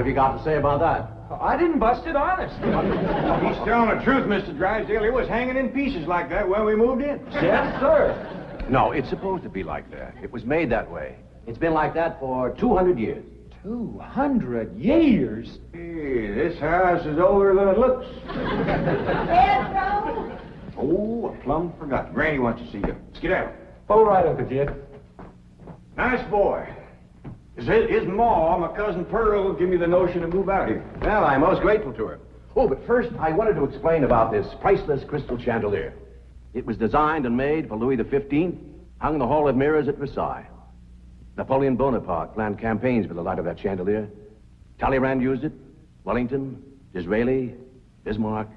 What have you got to say about that? I didn't bust it, honest. He's telling the truth, Mr. Drysdale. It was hanging in pieces like that when we moved in. Yes, sir. No, it's supposed to be like that. It was made that way. It's been like that for 200 years. 200 years? Hey, this house is older than it looks. Pedro? Oh, I plumb forgot. Granny wants to see you. Skedaddle. All right, Uncle Jed. Nice boy. His ma, my cousin Pearl, gave me the notion to move out here. Well, I'm most grateful to her. Oh, but first, I wanted to explain about this priceless crystal chandelier. It was designed and made for Louis XV, hung in the Hall of Mirrors at Versailles. Napoleon Bonaparte planned campaigns with the light of that chandelier. Talleyrand used it. Wellington, Disraeli, Bismarck,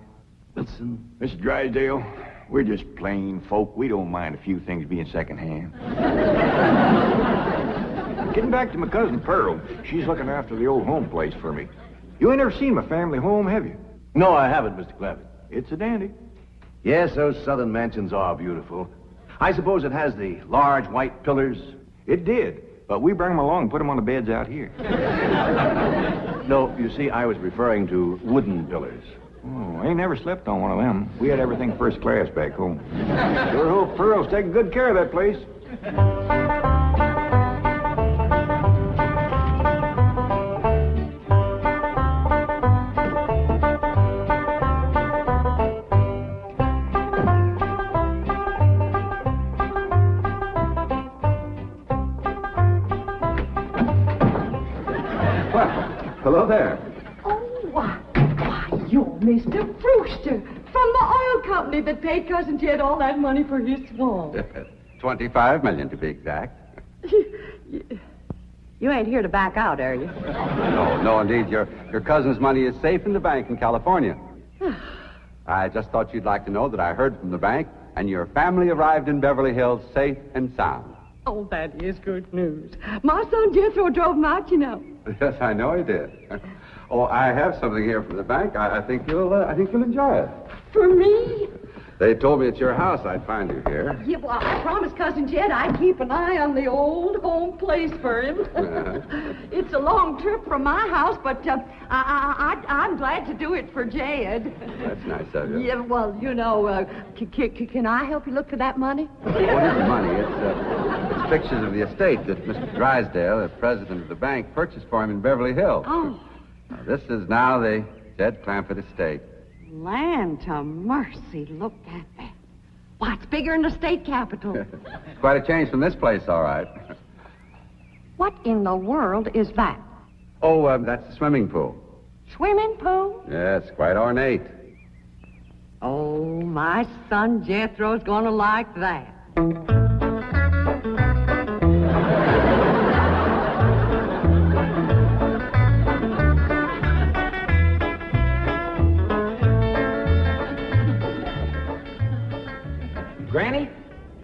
Wilson. Mr. Drysdale, we're just plain folk. We don't mind a few things being secondhand. Getting back to my cousin Pearl, she's looking after the old home place for me. You ain't never seen my family home, have you? No, I haven't, Mr. Clappett. It's a dandy. Yes, those southern mansions are beautiful. I suppose it has the large white pillars. It did, but we bring them along and put them on the beds out here. No, you see, I was referring to wooden pillars. Oh, I ain't never slept on one of them. We had everything first class back home. Sure hope Pearl's taking good care of that place. Hello there. Oh, why, you're Mr. Brewster from the oil company that paid Cousin Jed all that money for his swamp. 25 million to be exact. You ain't here to back out, are you? No, indeed. Your cousin's money is safe in the bank in California. I just thought you'd like to know that I heard from the bank, and your family arrived in Beverly Hills safe and sound. Oh, that is good news. My son Jethro drove him out, you know. Yes, I know he did. Oh, I have something here from the bank. I think you'll enjoy it. For me? They told me at your house I'd find you here. Yeah, well, I promised Cousin Jed I'd keep an eye on the old home place for him. It's a long trip from my house, but I'm glad to do it for Jed. That's nice of you. Yeah, well, you know, can I help you look for that money? What is money? It's pictures of the estate that Mr. Drysdale, the president of the bank, purchased for him in Beverly Hills. Oh. Now, this is now the Jed Clampett estate. Land to mercy, look at that. Why, it's bigger than the state capitol. It's quite a change from this place, all right. What in the world is that? Oh, that's the swimming pool. Swimming pool? Yes, quite ornate. Oh, my son Jethro's gonna like that. Granny,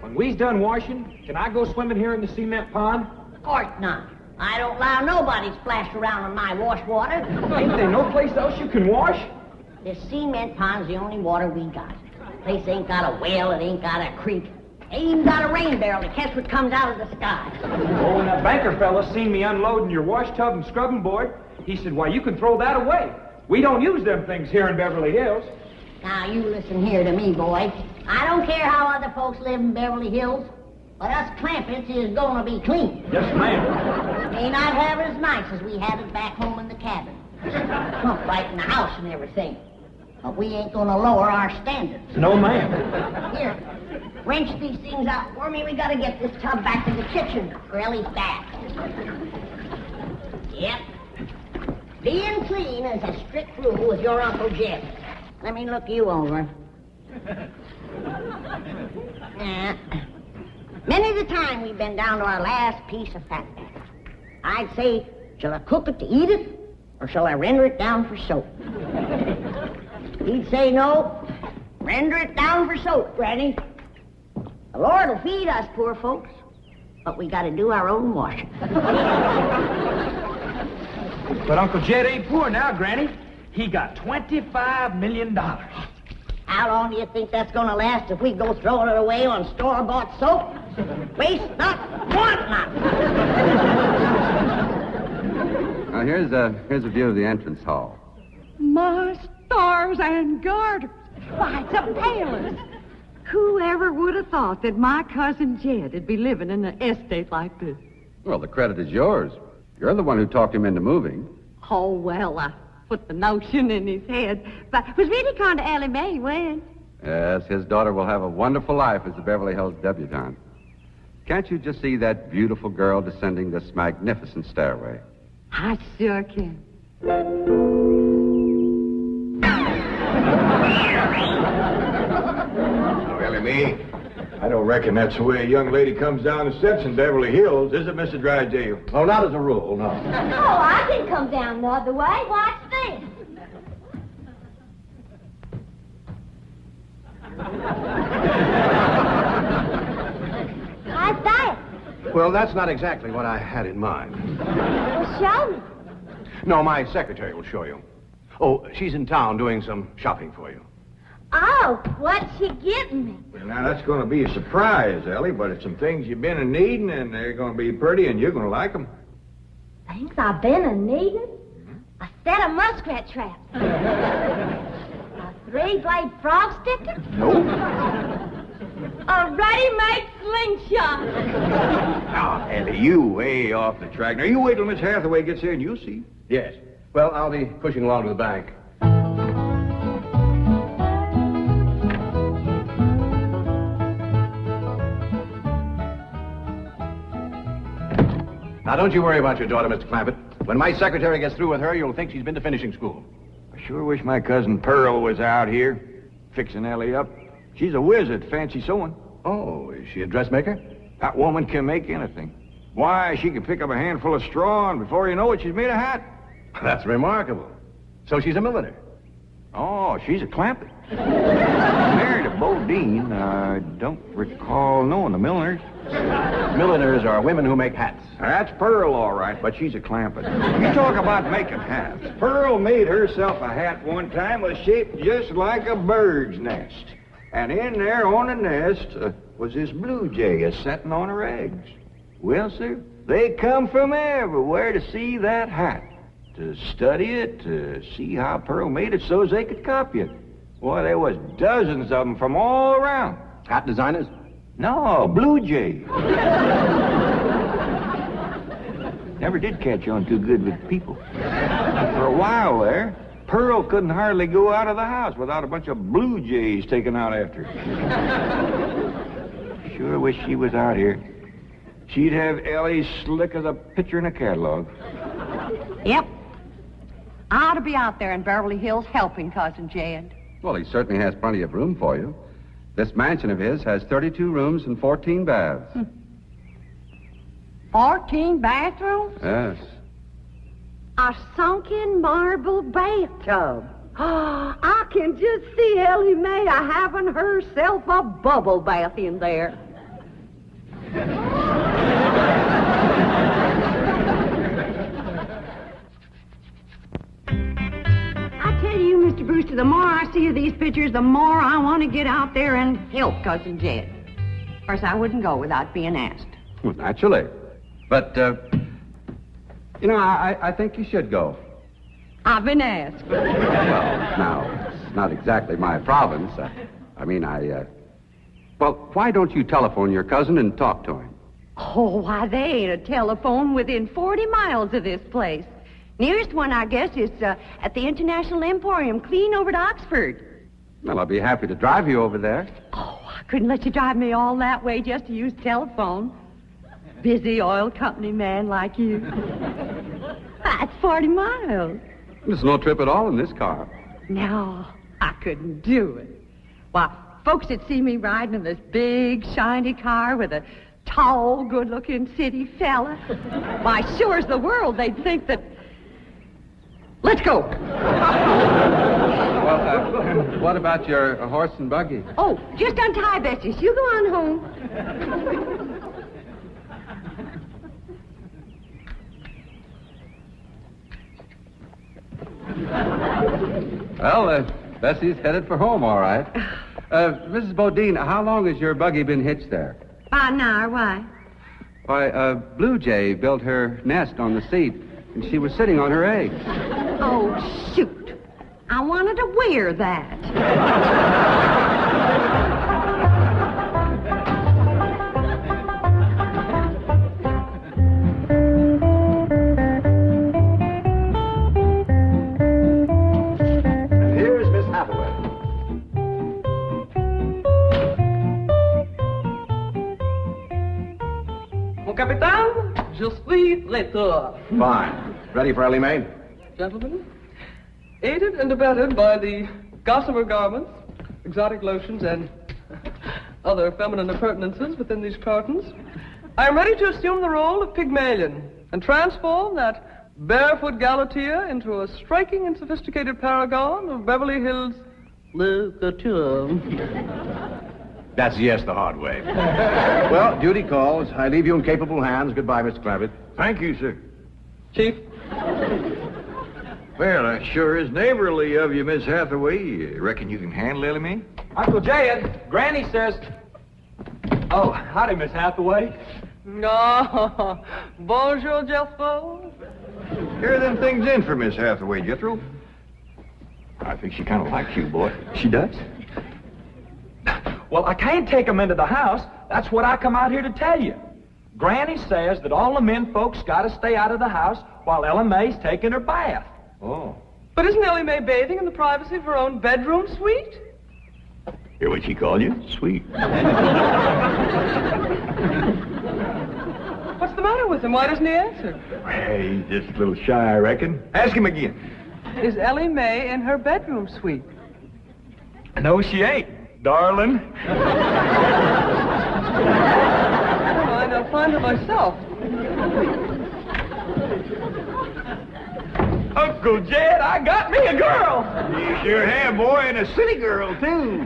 when we's done washing, can I go swimming here in the cement pond? Of course not. I don't allow nobody to splash around in my wash water. Ain't there no place else you can wash? This cement pond's the only water we got. Place ain't got a well, it ain't got a creek. Ain't even got a rain barrel to catch what comes out of the sky. Oh, when that banker fella seen me unloading your wash tub and scrubbing board, he said, why, you can throw that away. We don't use them things here in Beverly Hills. Now, you listen here to me, boy. I don't care how other folks live in Beverly Hills, but us Clampetts is gonna be clean. Yes, ma'am. May not have it as nice as we had it back home in the cabin. Trump right in the house and everything. But we ain't gonna lower our standards. No, ma'am. Here, wrench these things out for me. We gotta get this tub back to the kitchen for Ellie's bath. Yep. Being clean is a strict rule with your Uncle Jed. Let me look you over. Many the time we've been down to our last piece of fat. I'd say, shall I cook it to eat it, or shall I render it down for soap? He'd say, no, render it down for soap, Granny. The Lord will feed us poor folks, but we gotta do our own washing. But Uncle Jed ain't poor now, Granny. He got $25 million. How long do you think that's gonna last if we go throwing it away on store-bought soap? Waste not, want not. Now, here's a view of the entrance hall. My stars and garters. Why, it's a palace. Whoever would have thought that my cousin Jed would be living in an estate like this? Well, the credit is yours. You're the one who talked him into moving. Oh, well, I put the notion in his head. But it was really kind of Ellie Mae he went. Yes, his daughter will have a wonderful life as a Beverly Hills debutante. Can't you just see that beautiful girl descending this magnificent stairway? I sure can. Oh, Ellie Mae, I don't reckon that's the way a young lady comes down the steps in Beverly Hills, is it, Mr. Drysdale? Oh, not as a rule, no. Oh, I can come down the other way. Watch this. How's that? Well, that's not exactly what I had in mind. Well, show me. No, my secretary will show you. Oh, she's in town doing some shopping for you. Oh, what's she getting me? Well, now, that's going to be a surprise, Ellie, but it's some things you've been in needing, and they're going to be pretty, and you're going to like them. Things I've been a needing? A set of muskrat traps. A 3-blade frog sticker? Nope. A ready-made slingshot. Now, Ellie, you way off the track. Now, you wait till Miss Hathaway gets here, and you'll see. Yes. Well, I'll be pushing along to the bank. Now, don't you worry about your daughter, Mr. Clampett. When my secretary gets through with her, you'll think she's been to finishing school. I sure wish my cousin Pearl was out here, fixing Ellie up. She's a whiz at fancy sewing. Oh, is she a dressmaker? That woman can make anything. Why, she can pick up a handful of straw, and before you know it, she's made a hat. That's remarkable. So she's a milliner. Oh, she's a Clampett. Married a Bodine. I don't recall knowing the milliners. Milliners are women who make hats. That's Pearl, all right, but she's a Clampett. You talk about making hats. Pearl made herself a hat one time was shaped just like a bird's nest. And in there on the nest was this blue jay a-setting on her eggs. Well, sir, they come from everywhere to see that hat, to study it, to see how Pearl made it so as they could copy it. Boy, there was dozens of them from all around. Hat designers? No, blue jay. Never did catch on too good with people. For a while there, Pearl couldn't hardly go out of the house without a bunch of blue jays taken out after her. Sure wish she was out here. She'd have Ellie slick as a picture in a catalog. Yep. I ought to be out there in Beverly Hills helping Cousin Jed. Well, he certainly has plenty of room for you. This mansion of his has 32 rooms and 14 baths. 14 bathrooms? Yes. A sunken marble bathtub. I can just see Ellie Mae having herself a bubble bath in there. I tell you, Mr. Brewster, the more I see of these pictures, the more I want to get out there and help Cousin Jed. Of course, I wouldn't go without being asked. Well, naturally. But, I think you should go. I've been asked. Well, now, it's not exactly my province. Well, why don't you telephone your cousin and talk to him? Oh, why, they ain't a telephone within 40 miles of this place. Nearest one, I guess, is at the International Emporium, clean over to Oxford. Well, I'll be happy to drive you over there. Oh, I couldn't let you drive me all that way just to use telephone. Busy oil company man like you. That's 40 miles. There's no trip at all in this car. No, I couldn't do it. Why, folks that see me riding in this big, shiny car with a tall, good-looking city fella, why, sure as the world, they'd think that... Let's go. Well, what about your horse and buggy? Oh, just untie Bessie. You go on home. Well, Bessie's headed for home, all right. Mrs. Bodine, how long has your buggy been hitched there? About an hour, why? Why, Blue Jay built her nest on the seat, and she was sitting on her egg. Oh, shoot. I wanted to wear that. And here's Miss Hathaway. Mon capitaine, je suis traiteur. Fine. Ready for Ellie Mae? Gentlemen, aided and abetted by the gossamer garments, exotic lotions, and other feminine appurtenances within these cartons, I am ready to assume the role of Pygmalion and transform that barefoot galatea into a striking and sophisticated paragon of Beverly Hills literature. That's yes the hard way. Well, duty calls. I leave you in capable hands. Goodbye, Mr. Clavitt. Thank you, sir. Chief, Well, that sure is neighborly of you, Miss Hathaway. You reckon you can handle Ellie Mae? Uncle Jed, Granny says... Oh, howdy, Miss Hathaway. no, bonjour, Jethro. Here are them things in for Miss Hathaway, Jethro. I think she kind of likes you, boy. She does? Well, I can't take them into the house. That's what I come out here to tell you. Granny says that all the men folks got to stay out of the house while Ella Mae's taking her bath. Oh. But isn't Ellie Mae bathing in the privacy of her own bedroom suite? Hear what she called you? Sweet. What's the matter with him? Why doesn't he answer? Hey, he's just a little shy, I reckon. Ask him again. Is Ellie Mae in her bedroom suite? No, she ain't, darling. Fine, I'll find her myself. Uncle Jed, I got me a girl. You sure have, boy, and a city girl, too.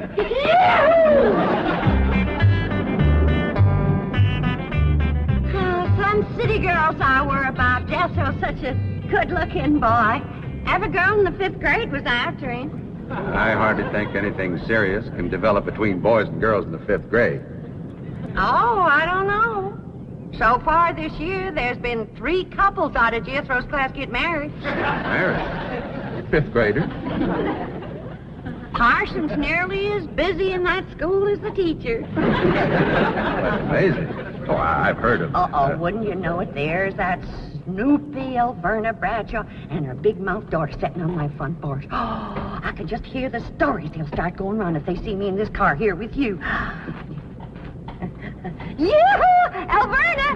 Some city girls I were about. Jethro's such a good-looking boy. Every girl in the 5th grade was after him. I hardly think anything serious can develop between boys and girls in the 5th grade. Oh, I don't know. So far this year, there's been 3 couples out of Jethro's class get married. Married? 5th grader? Parson's nearly as busy in that school as the teacher. That's amazing. Oh, I've heard of Uh-oh, wouldn't you know it? There's that Snoopy Alverna Bradshaw and her big-mouthed daughter sitting on my front porch. Oh, I can just hear the stories they'll start going around if they see me in this car here with you. Yoo-hoo! Alverna!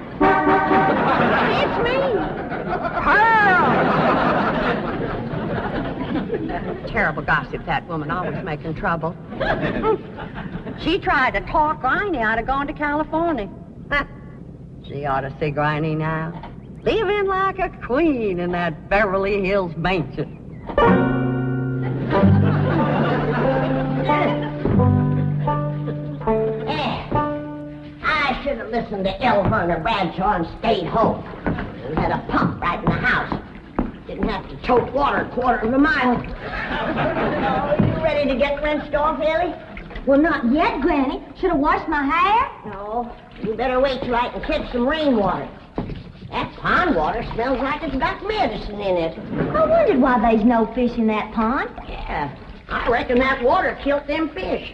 It's me! Pearl! Terrible gossip, that woman, always making trouble. She tried to talk Granny out of going to California. She ought to see Granny now. Living like a queen in that Beverly Hills mansion. I should have listened to Elverna Bradshaw and stayed home. We had a pump right in the house. Didn't have to tote water a quarter of a mile. Are you ready to get rinsed off, Ellie? Well, not yet, Granny. Should have washed my hair. No. You better wait till I can catch some rainwater. That pond water smells like it's got medicine in it. I wondered why there's no fish in that pond. Yeah, I reckon that water killed them fish.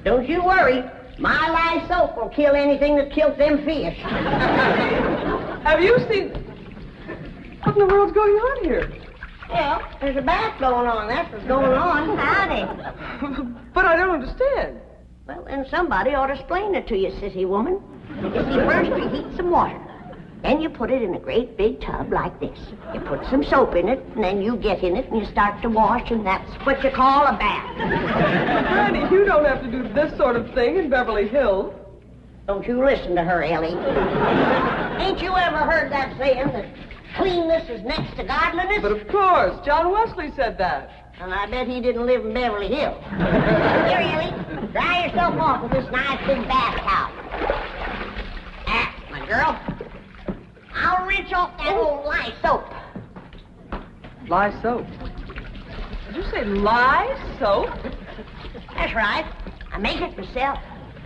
Don't you worry. My lye soap will kill anything that killed them fish. Have you seen... What in the world's going on here? Well, there's a bath going on. That's what's going on. Howdy. But I don't understand. Well, then somebody ought to explain it to you, sissy woman. You see, first you heat some water. Then you put it in a great big tub like this. You put some soap in it, and then you get in it, and you start to wash, and that's what you call a bath. Granny, you don't have to do this sort of thing in Beverly Hills. Don't you listen to her, Ellie. Ain't you ever heard that saying that cleanness is next to godliness? But of course, John Wesley said that. And I bet he didn't live in Beverly Hills. Here, Ellie, dry yourself off with this nice big bath towel. Ah, my girl. I'll rinse off that old lye soap. Lye soap. Did you say lye soap? That's right. I make it myself.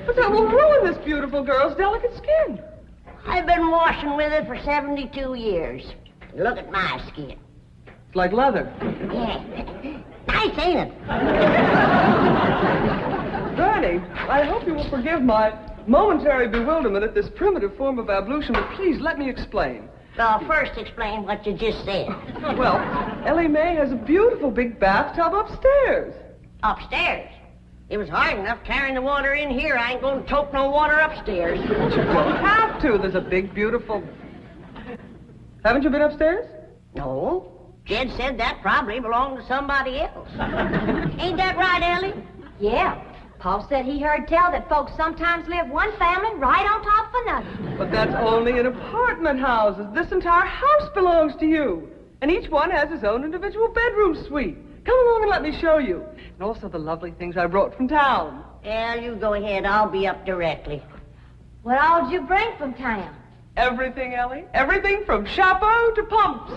But that will ruin this beautiful girl's delicate skin. I've been washing with it for 72 years. Look at my skin. It's like leather. Yeah. Nice, ain't it? Granny, I hope you will forgive my momentary bewilderment at this primitive form of ablution, but please let me explain. Well, first explain what you just said. Well, Ellie Mae has a beautiful big bathtub upstairs. Upstairs? It was hard enough carrying the water in here. I ain't going to tote no water upstairs. You don't have to. There's a big, beautiful... Haven't you been upstairs? No. Jed said that probably belonged to somebody else. Ain't that right, Ellie? Yeah. Paul said he heard tell that folks sometimes live one family right on top of another. But that's only in apartment houses. This entire house belongs to you. And each one has his own individual bedroom suite. Come along and let me show you. And also the lovely things I brought from town. Yeah, you go ahead. I'll be up directly. What all did you bring from town? Everything, Ellie. Everything from chapeau to pumps.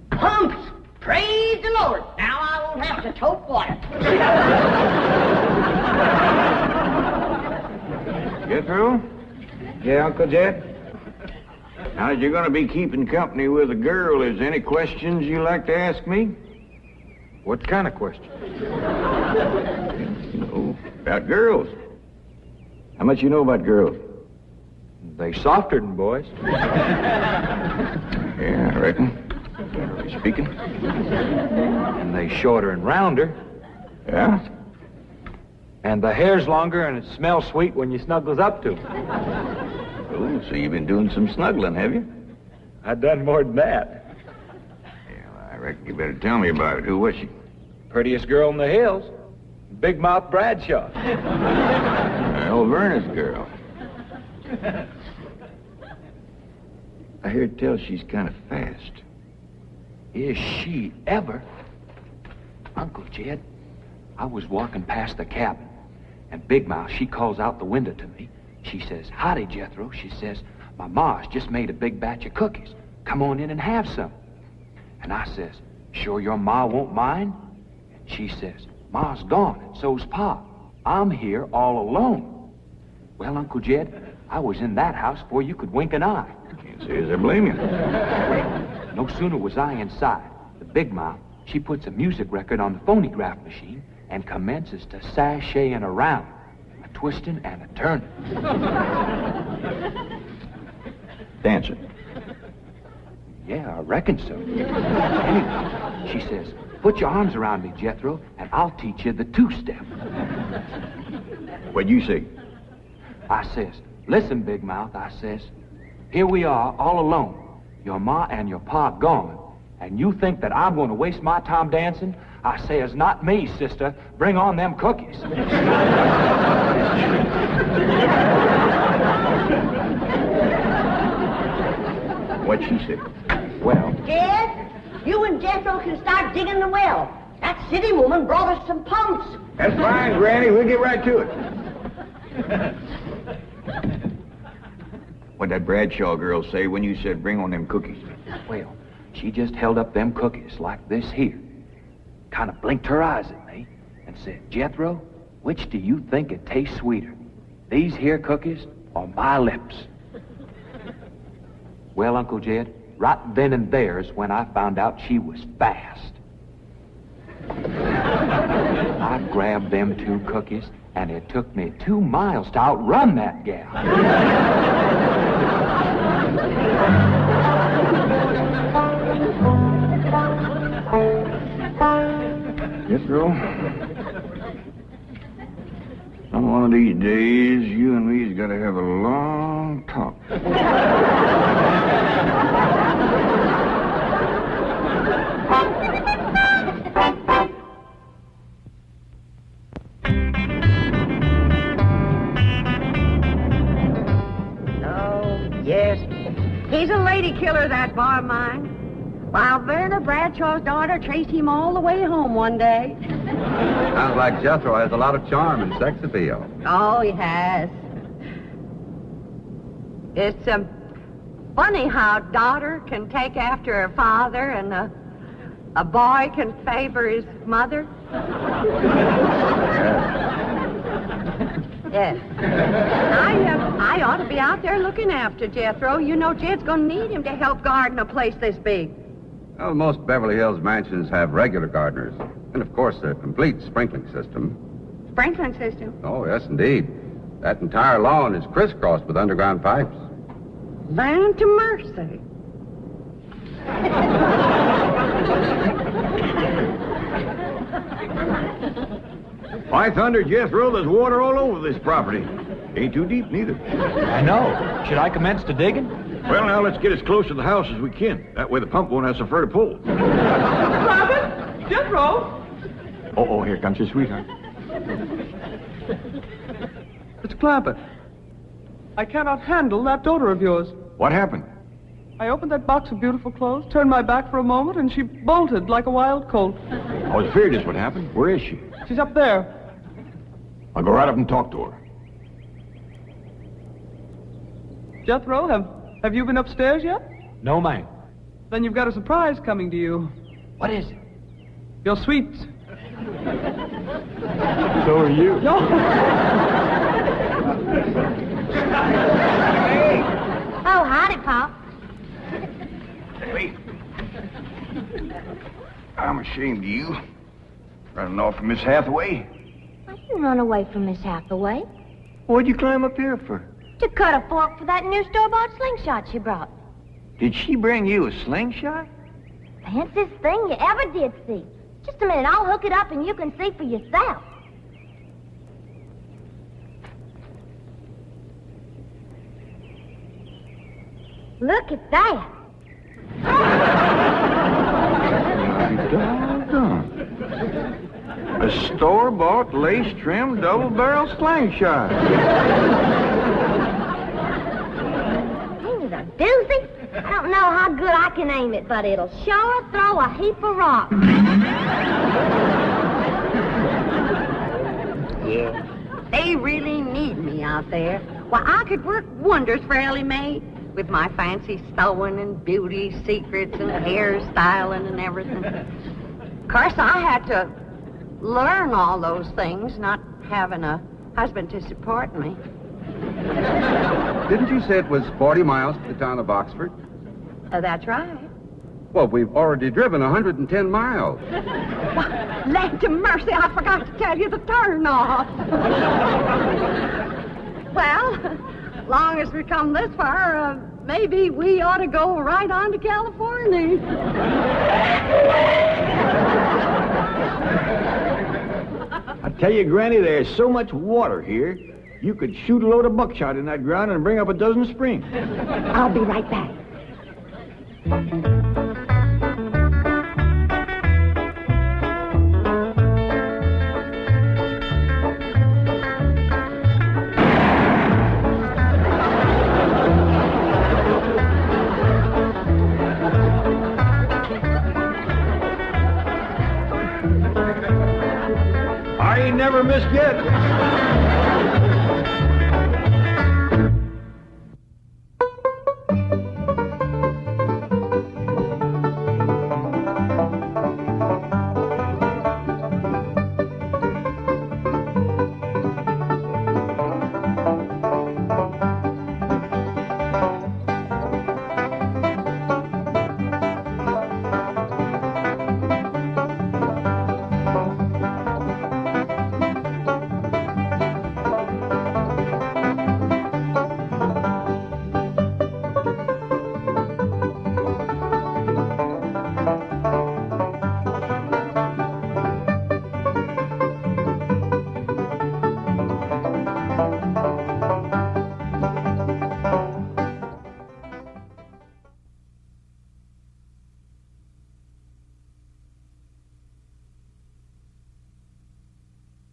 Pumps! Praise the Lord. Now I won't have to tote water. Jethro? Yeah, Uncle Jed? Now, you're going to be keeping company with a girl. Is there any questions you like to ask me? What kind of questions? About girls. How much you know about girls? They softer than boys. Yeah, I reckon. Generally speaking. And they shorter and rounder. Yeah? And the hair's longer and it smells sweet when you snuggles up to 'em. Oh, so you've been doing some snuggling, have you? I done more than that. Yeah, well, I reckon you better tell me about it. Who was she? Prettiest girl in the hills. Big Mouth Bradshaw. Well, Verna's girl. I hear tell she's kind of fast. Is she ever? Uncle Jed, I was walking past the cabin, and Big Mouth, she calls out the window to me. She says, "Howdy, Jethro." She says, "My ma's just made a big batch of cookies. Come on in and have some." And I says, "Sure your ma won't mind?" And she says, "Ma's gone, and so's Pa. I'm here all alone." Well, Uncle Jed, I was in that house before you could wink an eye. Can't say as I blame you. No sooner was I inside, the Big Mouth, she puts a music record on the phonograph machine and commences to sashaying around, a twisting and a turning. Dancing. Yeah, I reckon so. Anyway, she says, "Put your arms around me, Jethro, and I'll teach you the two-step." What'd you say? I says, "Listen, Big Mouth," I says, "here we are all alone. Your ma and your pa gone. And you think that I'm going to waste my time dancing?" I says, "Not me, sister. Bring on them cookies." What'd she say? Well, Jed, you and Jethro can start digging the well. That city woman brought us some pumps. That's fine, Granny. We'll get right to it. What'd that Bradshaw girl say when you said bring on them cookies? well, she just held up them cookies like this here, kind of blinked her eyes at me, and said, "Jethro, which do you think it tastes sweeter, these here cookies or my lips?" Well, Uncle Jed, right then and there is when I found out she was fast. I grabbed them two cookies, and it took me 2 miles to outrun that gal. Jethro, some one of these days, you and me's got to have a long talk. Yes. He's a lady killer, that bar of mine. While Verna Bradshaw's daughter traced him all the way home one day. Sounds like Jethro has a lot of charm and sex appeal. Oh, he has. It's funny how daughter can take after her father and a boy can favor his mother. Yeah. I ought to be out there looking after Jethro. You know, Jed's going to need him to help garden a place this big. Well, most Beverly Hills mansions have regular gardeners. And, of course, a complete sprinkling system. Sprinkling system? Oh, yes, indeed. That entire lawn is crisscrossed with underground pipes. Land to mercy. By thunder, Jethro, there's water all over this property. Ain't too deep, neither. I know. Should I commence the digging? Well, now, let's get as close to the house as we can. That way the pump won't have so far to pull. Clampett? Jethro? Oh, here comes your sweetheart. It's Clampett. I cannot handle that daughter of yours. What happened? I opened that box of beautiful clothes, turned my back for a moment, and she bolted like a wild colt. I was afraid this would happen. Where is she? She's up there. I'll go right up and talk to her. Jethro, have you been upstairs yet? No, ma'am. Then you've got a surprise coming to you. What is it? Your sweets. So are you. Oh, howdy, Pop. Wait. I'm ashamed of you. Running off from Miss Hathaway. I didn't run away from Miss Hathaway. What'd you climb up here for? To cut a fork for that new store-bought slingshot she brought. Did she bring you a slingshot? Fanciest thing you ever did see. Just a minute, I'll hook it up and you can see for yourself. Look at that. Doggone. A store-bought, lace-trimmed, double-barrel slingshot. Ain't it a doozy? I don't know how good I can aim it, but it'll sure throw a heap of rocks. Yeah. They really need me out there. Why, I could work wonders for Ellie Mae with my fancy sewing and beauty secrets and hairstyling and everything. Of course, I had to learn all those things, not having a husband to support me. Didn't you say it was 40 miles to the town of Oxford? That's right. Well, we've already driven 110 miles. Land to mercy, I forgot to tell you the turn off. Well, long as we come this far, maybe we ought to go right on to California. I tell you, Granny, there's so much water here, you could shoot a load of buckshot in that ground and bring up a dozen springs. I'll be right back. I ain't never missed yet.